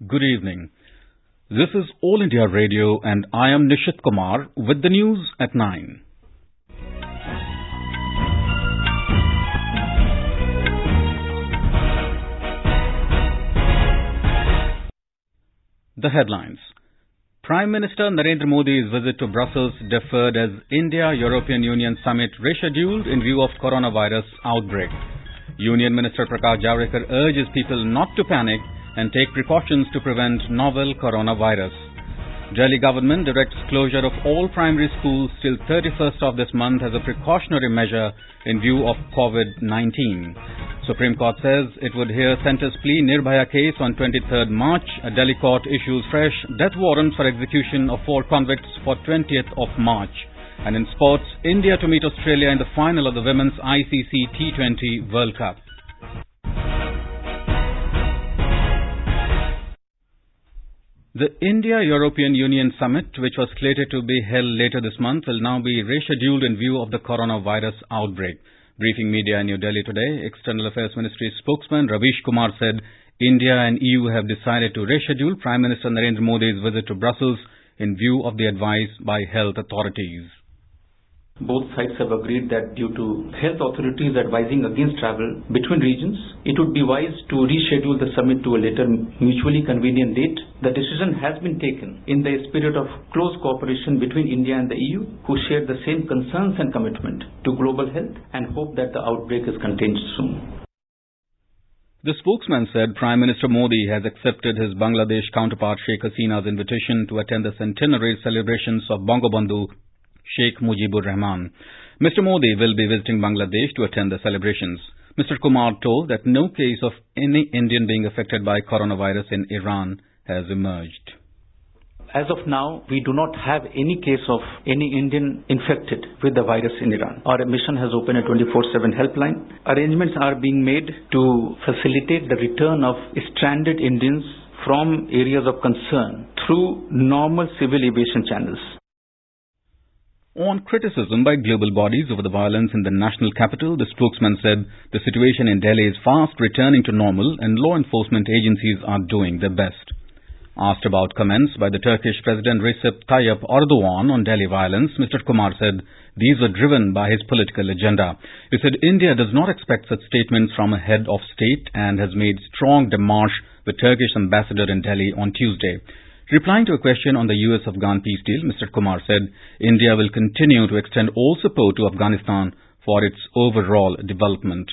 Good evening. This is All India Radio and I am Nishit Kumar with the news at 9. The headlines. Prime Minister Narendra Modi's visit to Brussels deferred as India-European Union summit rescheduled in view of coronavirus outbreak. Union Minister Prakash Javadekar urges people not to panic and take precautions to prevent novel coronavirus. Delhi government directs closure of all primary schools till 31st of this month as a precautionary measure in view of COVID-19. Supreme Court says it would hear centre's plea Nirbhaya case on 23rd March. A Delhi court issues fresh death warrants for execution of 4 convicts for 20th of March. And in sports, India to meet Australia in the final of the Women's ICC T20 World Cup. The India-European Union summit, which was slated to be held later this month, will now be rescheduled in view of the coronavirus outbreak. Briefing media in New Delhi today, External Affairs Ministry spokesman Ravish Kumar said India and EU have decided to reschedule Prime Minister Narendra Modi's visit to Brussels in view of the advice by health authorities. Both sides have agreed that due to health authorities advising against travel between regions, it would be wise to reschedule the summit to a later mutually convenient date. The decision has been taken in the spirit of close cooperation between India and the EU, who share the same concerns and commitment to global health and hope that the outbreak is contained soon. The spokesman said Prime Minister Modi has accepted his Bangladesh counterpart Sheikh Hasina's invitation to attend the centenary celebrations of Bangabandhu Sheikh Mujibur Rahman. Mr. Modi will be visiting Bangladesh to attend the celebrations. Mr. Kumar told that no case of any Indian being affected by coronavirus in Iran has emerged. As of now, we do not have any case of any Indian infected with the virus in Iran. Our mission has opened a 24/7 helpline. Arrangements are being made to facilitate the return of stranded Indians from areas of concern through normal civil aviation channels. On criticism by global bodies over the violence in the national capital, the spokesman said the situation in Delhi is fast returning to normal and law enforcement agencies are doing their best. Asked about comments by the Turkish President Recep Tayyip Erdogan on Delhi violence, Mr. Kumar said these were driven by his political agenda. He said India does not expect such statements from a head of state and has made strong démarche with Turkish ambassador in Delhi on Tuesday. Replying to a question on the US-Afghan peace deal, Mr. Kumar said India will continue to extend all support to Afghanistan for its overall development.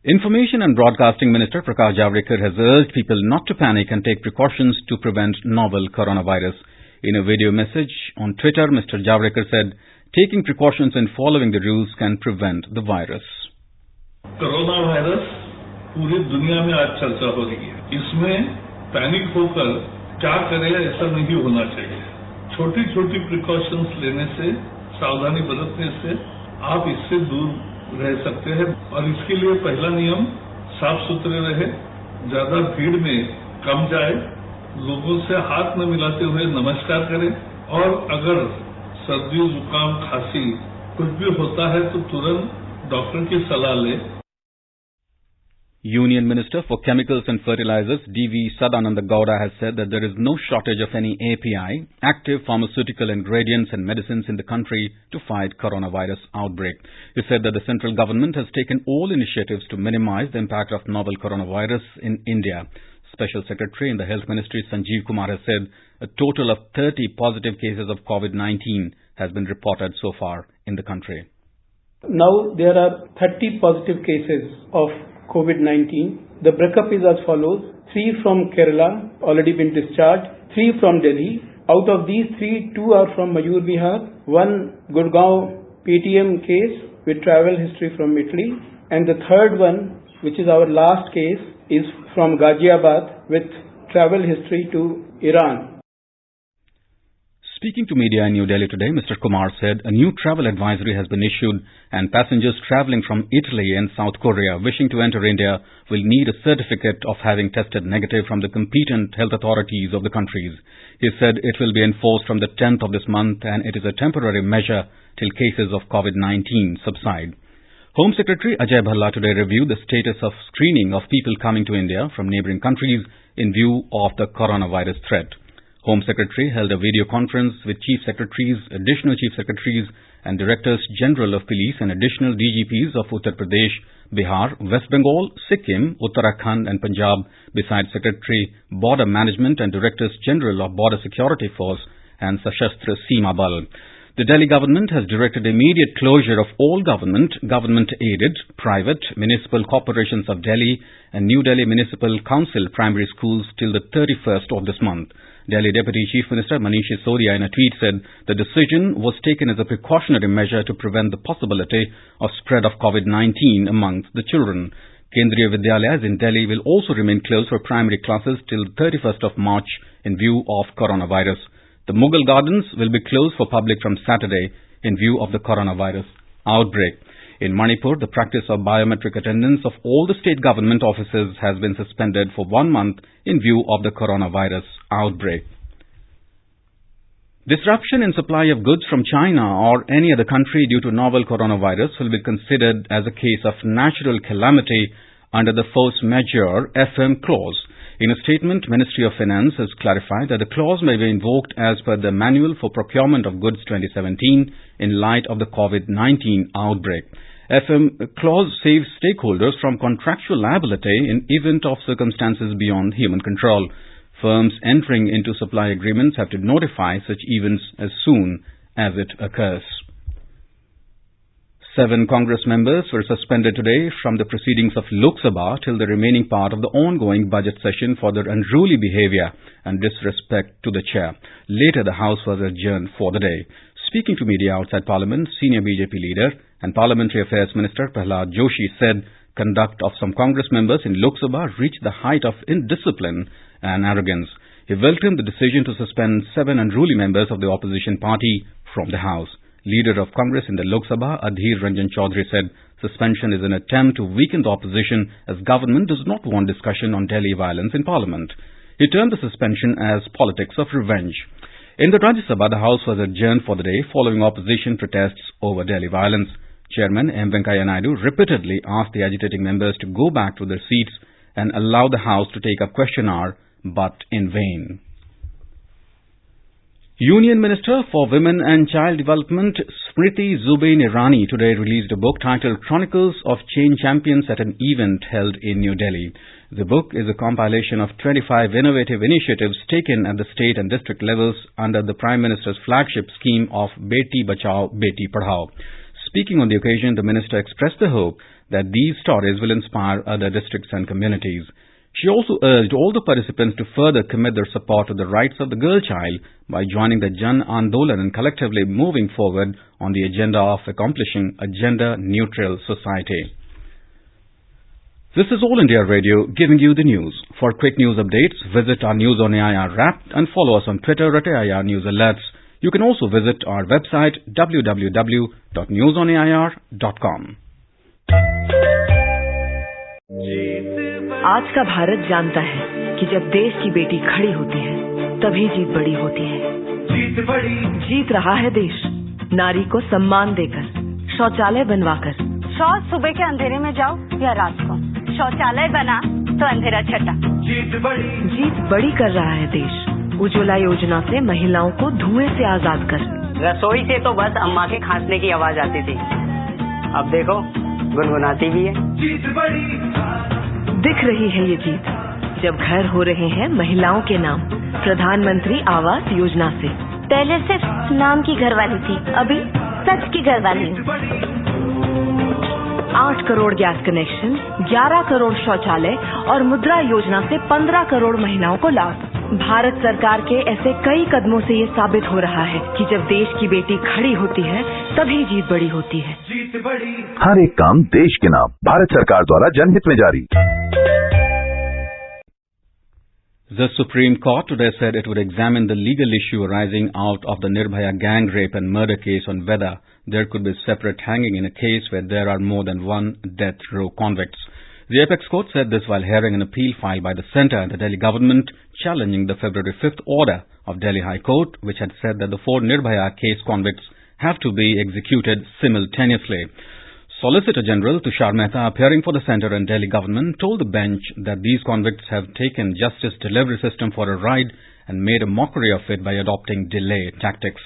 Information and Broadcasting Minister Prakash Javadekar has urged people not to panic and take precautions to prevent novel coronavirus. In a video message on Twitter, Mr. Javadekar said taking precautions and following the rules can prevent the virus. Coronavirus पूरी दुनिया में आज चर्चा हो रही है. इसमें panic होकर क्या करें ऐसा नहीं होना चाहिए. छोटी छोटी प्रिकॉशंस लेने से, सावधानी बरतने से आप इससे दूर रह सकते हैं. और इसके लिए पहला नियम साफ सुथरे रहे, ज्यादा भीड़ में कम जाए, लोगों से हाथ न मिलाते हुए नमस्कार करें और अगर सर्दी, जुकाम, खांसी कुछ भी होता है तो तुरंत डॉक्टर की सलाह लें. Union Minister for Chemicals and Fertilizers D.V. Sadananda Gowda has said that there is no shortage of any API, active pharmaceutical ingredients and medicines in the country to fight coronavirus outbreak. He said that the central government has taken all initiatives to minimize the impact of novel coronavirus in India. Special Secretary in the Health Ministry Sanjeev Kumar has said a total of 30 positive cases of COVID-19 has been reported so far in the country. Now there are 30 positive cases of COVID-19. The breakup is as follows: 3 from Kerala, already been discharged, 3 from Delhi. Out of these 3, 2 are from Mayur Bihar, 1 Gurgaon PTM case with travel history from Italy, and the third one, which is our last case, is from Ghaziabad with travel history to Iran. Speaking to media in New Delhi today, Mr. Kumar said a new travel advisory has been issued and passengers travelling from Italy and South Korea wishing to enter India will need a certificate of having tested negative from the competent health authorities of the countries. He said it will be enforced from the 10th of this month and it is a temporary measure till cases of COVID-19 subside. Home Secretary Ajay Bhalla today reviewed the status of screening of people coming to India from neighbouring countries in view of the coronavirus threat. Home Secretary held a video conference with Chief Secretaries, Additional Chief Secretaries and Directors General of Police and Additional DGPs of Uttar Pradesh, Bihar, West Bengal, Sikkim, Uttarakhand and Punjab, besides Secretary Border Management and Directors General of Border Security Force and Sashastra Seema Bal. The Delhi government has directed immediate closure of all government-aided, private, municipal corporations of Delhi and New Delhi Municipal Council primary schools till the 31st of this month. Delhi Deputy Chief Minister Manish Sisodia in a tweet said the decision was taken as a precautionary measure to prevent the possibility of spread of COVID-19 amongst the children. Kendriya Vidyalayas in Delhi will also remain closed for primary classes till the 31st of March in view of coronavirus. The Mughal Gardens will be closed for public from Saturday in view of the coronavirus outbreak. In Manipur, the practice of biometric attendance of all the state government offices has been suspended for 1 month in view of the coronavirus outbreak. Disruption in supply of goods from China or any other country due to novel coronavirus will be considered as a case of natural calamity under the force majeure FM clause. In a statement, Ministry of Finance has clarified that the clause may be invoked as per the Manual for Procurement of Goods 2017 in light of the COVID-19 outbreak. FM clause saves stakeholders from contractual liability in event of circumstances beyond human control. Firms entering into supply agreements have to notify such events as soon as it occurs. 7 Congress members were suspended today from the proceedings of Lok Sabha till the remaining part of the ongoing budget session for their unruly behaviour and disrespect to the chair. Later, the House was adjourned for the day. Speaking to media outside Parliament, senior BJP leader and Parliamentary Affairs Minister Prahlad Joshi said conduct of some Congress members in Lok Sabha reached the height of indiscipline and arrogance. He welcomed the decision to suspend 7 unruly members of the opposition party from the House. Leader of Congress in the Lok Sabha, Adhir Ranjan Chaudhary, said suspension is an attempt to weaken the opposition as government does not want discussion on Delhi violence in Parliament. He termed the suspension as politics of revenge. In the Rajya Sabha, the House was adjourned for the day following opposition protests over Delhi violence. Chairman M. Venkaiah Naidu repeatedly asked the agitating members to go back to their seats and allow the House to take up question hour, but in vain. Union Minister for Women and Child Development Smriti Zubain Irani today released a book titled Chronicles of Change Champions at an event held in New Delhi. The book is a compilation of 25 innovative initiatives taken at the state and district levels under the Prime Minister's flagship scheme of Beti Bachao, Beti Padhao. Speaking on the occasion, the minister expressed the hope that these stories will inspire other districts and communities. She also urged all the participants to further commit their support to the rights of the girl child by joining the Jan Andolan and collectively moving forward on the agenda of accomplishing a gender-neutral society. This is All India Radio giving you the news. For quick news updates, visit our News on AIR app and follow us on Twitter at AIR News Alerts. You can also visit our website www.newsonair.com. आज का भारत जानता है कि जब देश की बेटी खड़ी होती है तभी जीत बड़ी होती है। जीत रहा है देश नारी को सम्मान देकर, शौचालय बनवाकर। शौच सुबह के अंधेरे में जाओ या रात को, शौचालय बना तो अंधेरा छटा। जीत बड़ी कर रहा है देश उज्ज्वला योजना से महिलाओं को धुएं से आजाद कर। रसोई से तो बस अम्मा के खांसने की आवाज आती थी, अब देखो गुनगुनाती भी है। दिख रही है ये जीत जब घर हो रहे हैं महिलाओं के नाम प्रधानमंत्री आवास योजना से। पहले सिर्फ नाम की घरवाली थी, अभी सच की घरवाली हूँ। 8 करोड़ गैस कनेक्शन, 11 करोड़ शौचालय और मुद्रा योजना से 15 करोड़ महिलाओं को लाभ। भारत सरकार के ऐसे कई कदमों से ये साबित हो रहा है कि जब देश की बेटी खड़ी होती है तभी जीत बड़ी होती है। हर एक काम देश के नाम, भारत सरकार द्वारा जनहित में जारी। The Supreme Court today said it would examine the legal issue arising out of the Nirbhaya gang rape and murder case on whether there could be separate hanging in a case where there are more than one death row convicts. The Apex Court said this while hearing an appeal filed by the centre and the Delhi government challenging the February 5th order of Delhi High Court, which had said that the 4 Nirbhaya case convicts have to be executed simultaneously. Solicitor General Tushar Mehta, appearing for the centre and Delhi government, told the bench that these convicts have taken justice delivery system for a ride and made a mockery of it by adopting delay tactics.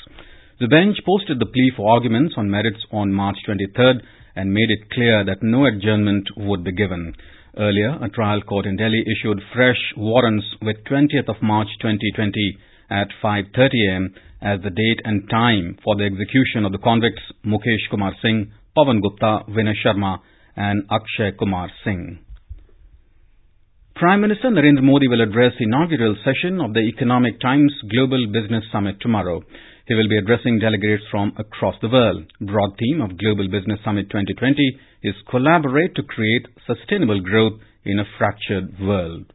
The bench posted the plea for arguments on merits on March 23rd and made it clear that no adjournment would be given. Earlier, a trial court in Delhi issued fresh warrants with 20th of March 2020 at 5:30 am as the date and time for the execution of the convicts Mukesh Kumar Singh, Pawan Gupta, Vinay Sharma and Akshay Kumar Singh. Prime Minister Narendra Modi will address the inaugural session of the Economic Times Global Business Summit tomorrow. He will be addressing delegates from across the world. Broad theme of Global Business Summit 2020 is Collaborate to Create Sustainable Growth in a Fractured World.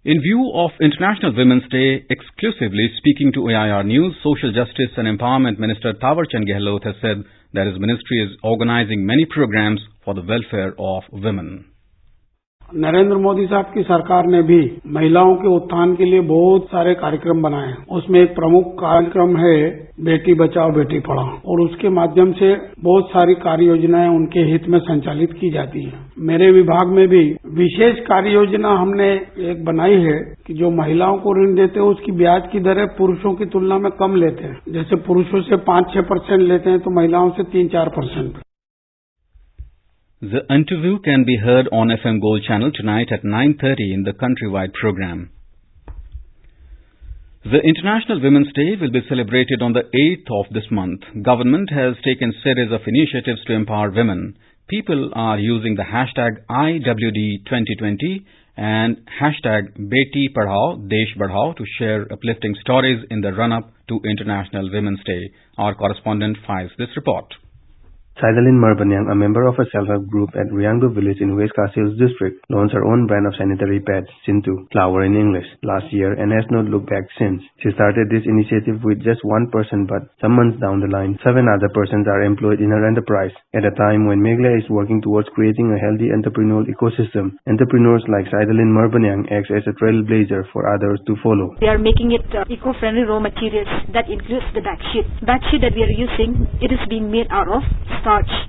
In view of International Women's Day, exclusively speaking to AIR News, Social Justice and Empowerment Minister Thawarchand Gehlot has said that his ministry is organizing many programs for the welfare of women. Narendra Modi साहब की सरकार ने भी महिलाओं के उत्थान के लिए बहुत सारे कार्यक्रम बनाए हैं। उसमें एक प्रमुख कार्यक्रम है बेटी बचाओ बेटी पढ़ाओ और उसके माध्यम से बहुत सारी कार्य योजनाएं उनके हित में संचालित की जाती हैं। मेरे विभाग में भी विशेष कार्य योजना हमने एक बनाई है कि जो महिलाओं को ऋण देते हैं उसकी ब्याज की दरें पुरुषों की तुलना में कम लेते हैं। जैसे पुरुषों से 5-6% लेते हैं तो महिलाओं से 3-4%। The interview can be heard on FM Gold channel tonight at 9:30 in the countrywide program. The International Women's Day will be celebrated on the 8th of this month. Government has taken series of initiatives to empower women. People are using the hashtag IWD2020 and hashtag Beti Padhao Desh Badhao to share uplifting stories in the run-up to International Women's Day. Our correspondent files this report. Saidalin Marbanyang, a member of a self-help group at Riangdo village in West Kasils district, launched her own brand of sanitary pads, Sintu, flower in English, last year and has not looked back since. She started this initiative with just one person, but some months down the line, 7 other persons are employed in her enterprise. At a time when Meghalaya is working towards creating a healthy entrepreneurial ecosystem, entrepreneurs like Saidalin Marbanyang acts as a trailblazer for others to follow. We are making it eco-friendly raw materials that includes the backsheet. Backsheet that we are using, it is being made out of starch.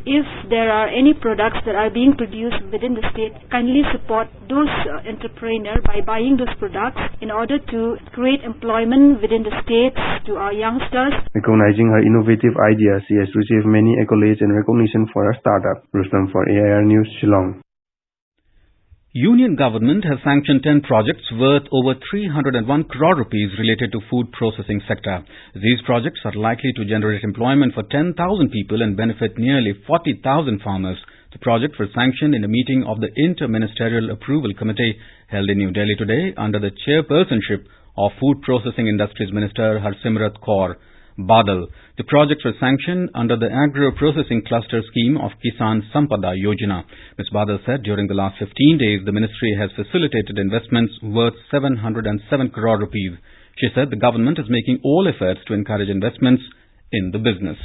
If there are any products that are being produced within the state, kindly support those entrepreneurs by buying those products in order to create employment within the state to our youngsters. Recognizing her innovative ideas, she has received many accolades and recognition for her startup. Rustam for AIR News, Shillong. Union government has sanctioned 10 projects worth over 301 crore rupees related to food processing sector. These projects are likely to generate employment for 10,000 people and benefit nearly 40,000 farmers. The projects were sanctioned in a meeting of the Inter-Ministerial Approval Committee held in New Delhi today under the chairpersonship of Food Processing Industries Minister Harsimrat Kaur Badal. The projects were sanctioned under the Agro-Processing Cluster Scheme of Kisan Sampada Yojana. Ms. Badal said during the last 15 days, the ministry has facilitated investments worth 707 crore rupees. She said the government is making all efforts to encourage investments in the business.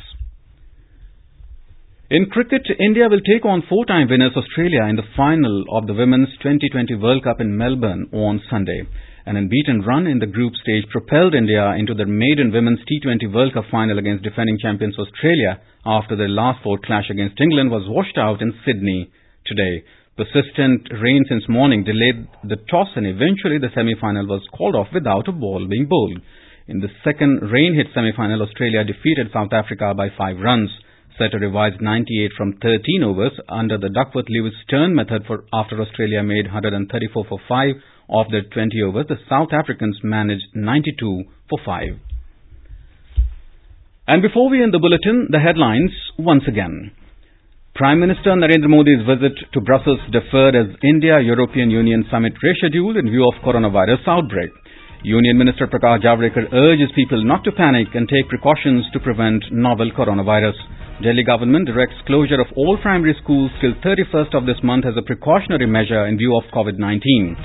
In cricket, India will take on 4-time winners Australia in the final of the Women's 2020 World Cup in Melbourne on Sunday. An unbeaten run in the group stage propelled India into the maiden Women's T20 World Cup final against defending champions Australia after their last fought clash against England was washed out in Sydney today. Persistent rain since morning delayed the toss and eventually the semi-final was called off without a ball being bowled. In the second rain-hit semi-final, Australia defeated South Africa by 5 runs. Set a revised 98 from 13 overs under the Duckworth-Lewis-Stern method after Australia made 134 for 5 of their 20 overs. The South Africans managed 92 for 5. And before we end the bulletin, the headlines once again. Prime Minister Narendra Modi's visit to Brussels deferred as India-European Union summit rescheduled in view of coronavirus outbreak. Union Minister Prakash Javadekar urges people not to panic and take precautions to prevent novel coronavirus. Delhi government directs closure of all primary schools till 31st of this month as a precautionary measure in view of COVID-19.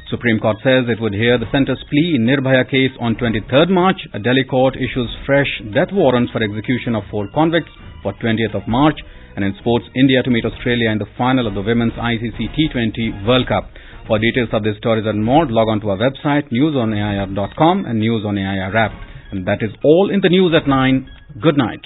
Supreme Court says it would hear the centre's plea in Nirbhaya case on 23rd March. A Delhi court issues fresh death warrants for execution of 4 convicts for 20th of March. And in sports, India to meet Australia in the final of the Women's ICC T20 World Cup. For details of these stories and more, log on to our website, newsonair.com and News on AIR app. And that is all in the news at 9. Good night.